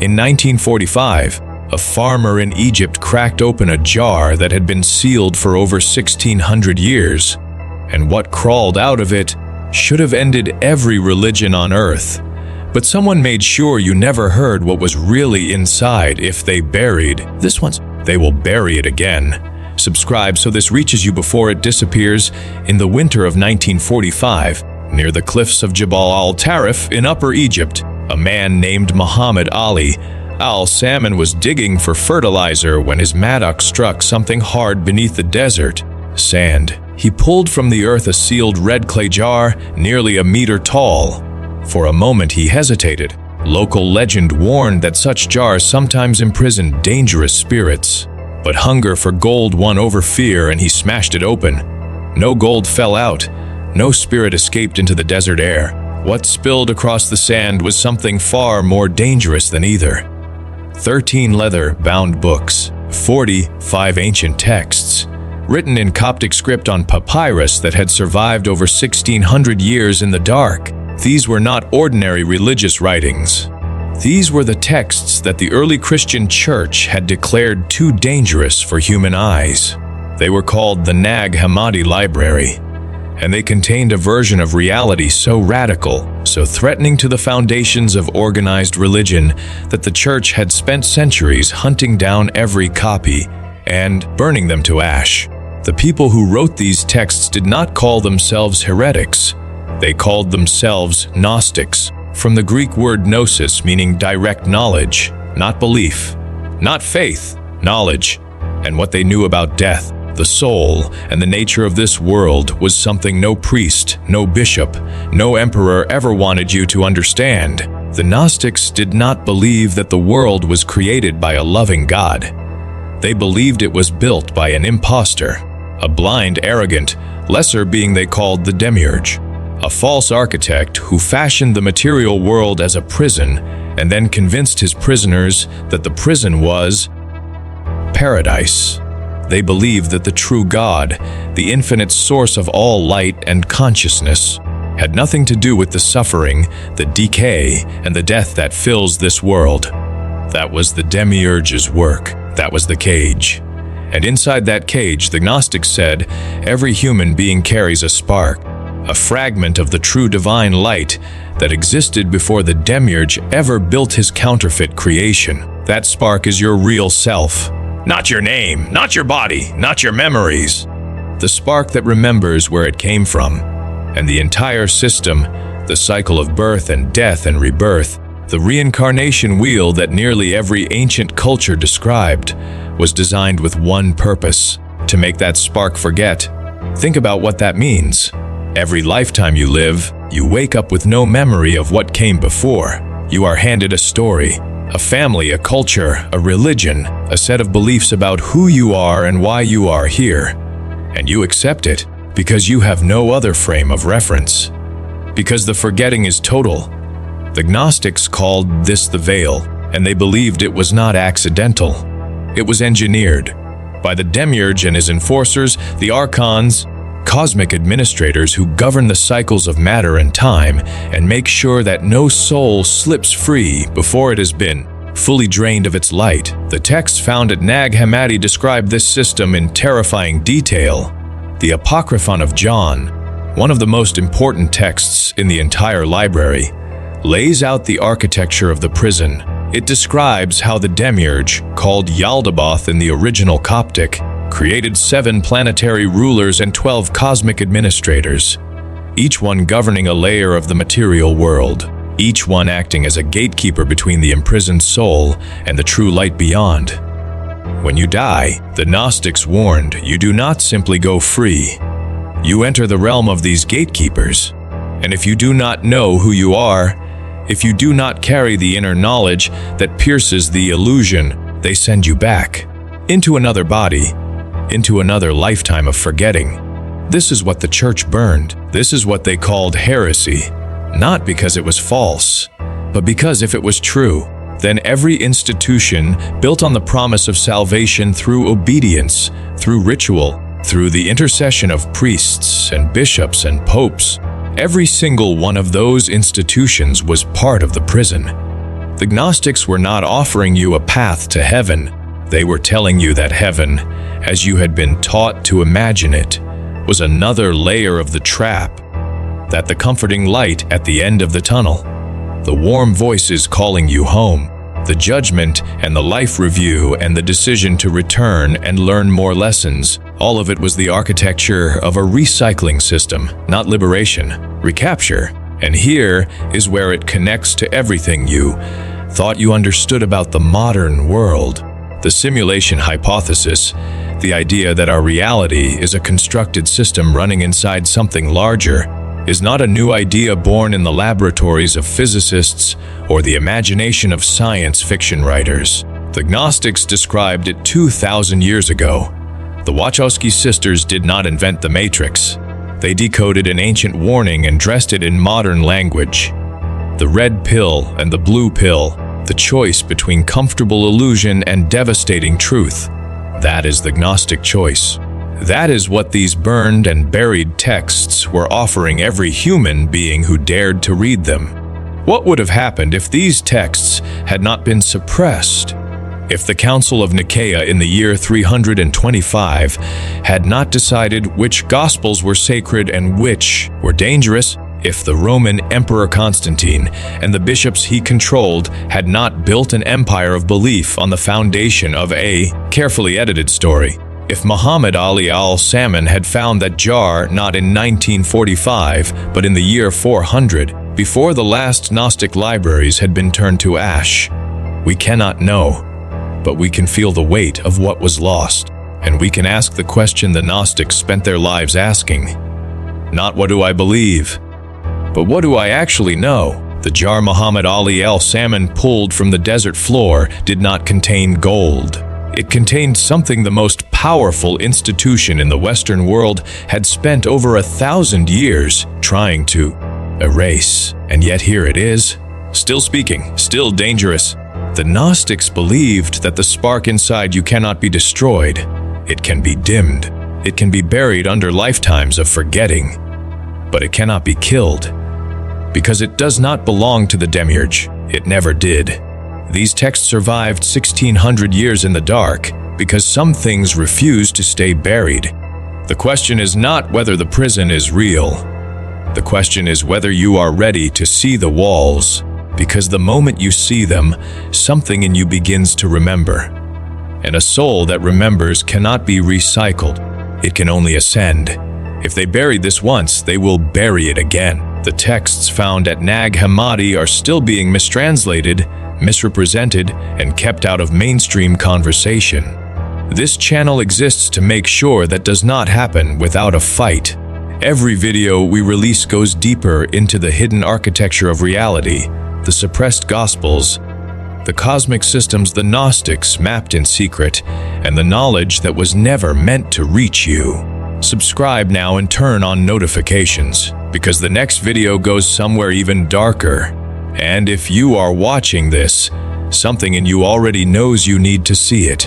In 1945, a farmer in Egypt cracked open a jar that had been sealed for over 1,600 years, and what crawled out of it should have ended every religion on earth. But someone made sure you never heard what was really inside. If they buried this once, they will bury it again. Subscribe so this reaches you before it disappears. In the winter of 1945, near the cliffs of Jabal al-Tarif in Upper Egypt, a man named Muhammad Ali al-Salman was digging for fertilizer when his mattock struck something hard beneath the desert sand. He pulled from the earth a sealed red clay jar, nearly a meter tall. For a moment he hesitated. Local legend warned that such jars sometimes imprisoned dangerous spirits. But hunger for gold won over fear, and he smashed it open. No gold fell out. No spirit escaped into the desert air. What spilled across the sand was something far more dangerous than either. 13 leather-bound books, 45 ancient texts, written in Coptic script on papyrus that had survived over 1,600 years in the dark. These were not ordinary religious writings. These were the texts that the early Christian church had declared too dangerous for human eyes. They were called the Nag Hammadi Library, and they contained a version of reality so radical, so threatening to the foundations of organized religion, that the church had spent centuries hunting down every copy and burning them to ash. The people who wrote these texts did not call themselves heretics. They called themselves Gnostics, from the Greek word gnosis, meaning direct knowledge, not belief, not faith, knowledge. And what they knew about death, the soul, and the nature of this world was something no priest, no bishop, no emperor ever wanted you to understand. The Gnostics did not believe that the world was created by a loving God. They believed it was built by an impostor, a blind, arrogant, lesser being they called the Demiurge, a false architect who fashioned the material world as a prison and then convinced his prisoners that the prison was paradise. They believed that the true God, the infinite source of all light and consciousness, had nothing to do with the suffering, the decay, and the death that fills this world. That was the Demiurge's work. That was the cage. And inside that cage, the Gnostics said, every human being carries a spark, a fragment of the true divine light that existed before the Demiurge ever built his counterfeit creation. That spark is your real self. Not your name, not your body, not your memories. The spark that remembers where it came from. And the entire system, the cycle of birth and death and rebirth, the reincarnation wheel that nearly every ancient culture described, was designed with one purpose: to make that spark forget. Think about what that means. Every lifetime you live, you wake up with no memory of what came before. You are handed a story, a family, a culture, a religion, a set of beliefs about who you are and why you are here. And you accept it because you have no other frame of reference. Because the forgetting is total. The Gnostics called this the veil, and they believed it was not accidental. It was engineered by the Demiurge and his enforcers, the Archons, cosmic administrators who govern the cycles of matter and time and make sure that no soul slips free before it has been fully drained of its light. The texts found at Nag Hammadi describe this system in terrifying detail. The Apocryphon of John, one of the most important texts in the entire library, lays out the architecture of the prison. It describes how the Demiurge, called Yaldabaoth in the original Coptic, created 7 planetary rulers and 12 cosmic administrators, each one governing a layer of the material world, each one acting as a gatekeeper between the imprisoned soul and the true light beyond. When you die, the Gnostics warned, you do not simply go free. You enter the realm of these gatekeepers, and if you do not know who you are, if you do not carry the inner knowledge that pierces the illusion, they send you back into another body, into another lifetime of forgetting. This is what the church burned. This is what they called heresy. Not because it was false, but because if it was true, then every institution built on the promise of salvation through obedience, through ritual, through the intercession of priests and bishops and popes, every single one of those institutions was part of the prison. The Gnostics were not offering you a path to heaven. They were telling you that heaven, as you had been taught to imagine it, was another layer of the trap, that the comforting light at the end of the tunnel, the warm voices calling you home, the judgment and the life review and the decision to return and learn more lessons, all of it was the architecture of a recycling system, not liberation, recapture. And here is where it connects to everything you thought you understood about the modern world. The simulation hypothesis, the idea that our reality is a constructed system running inside something larger, is not a new idea born in the laboratories of physicists or the imagination of science fiction writers. The Gnostics described it 2,000 years ago. The Wachowski sisters did not invent the Matrix. They decoded an ancient warning and dressed it in modern language. The red pill and the blue pill, the choice between comfortable illusion and devastating truth. That is the Gnostic choice. That is what these burned and buried texts were offering every human being who dared to read them. What would have happened if these texts had not been suppressed? If the Council of Nicaea in the year 325 had not decided which Gospels were sacred and which were dangerous? If the Roman Emperor Constantine and the bishops he controlled had not built an empire of belief on the foundation of a carefully edited story? If Muhammad Ali al-Salman had found that jar not in 1945, but in the year 400, before the last Gnostic libraries had been turned to ash? We cannot know, but we can feel the weight of what was lost, and we can ask the question the Gnostics spent their lives asking. Not what do I believe, but what do I actually know? The jar Muhammad Ali al-Salman pulled from the desert floor did not contain gold. It contained something the most powerful institution in the Western world had spent over 1,000 years trying to erase. And yet here it is, still speaking, still dangerous. The Gnostics believed that the spark inside you cannot be destroyed. It can be dimmed. It can be buried under lifetimes of forgetting. But it cannot be killed, because it does not belong to the Demiurge. It never did. These texts survived 1,600 years in the dark because some things refuse to stay buried. The question is not whether the prison is real. The question is whether you are ready to see the walls, because the moment you see them, something in you begins to remember. And a soul that remembers cannot be recycled. It can only ascend. If they buried this once, they will bury it again. The texts found at Nag Hammadi are still being mistranslated, misrepresented, and kept out of mainstream conversation. This channel exists to make sure that does not happen without a fight. Every video we release goes deeper into the hidden architecture of reality, the suppressed gospels, the cosmic systems the Gnostics mapped in secret, and the knowledge that was never meant to reach you. Subscribe now and turn on notifications, because the next video goes somewhere even darker. And if you are watching this, something in you already knows you need to see it.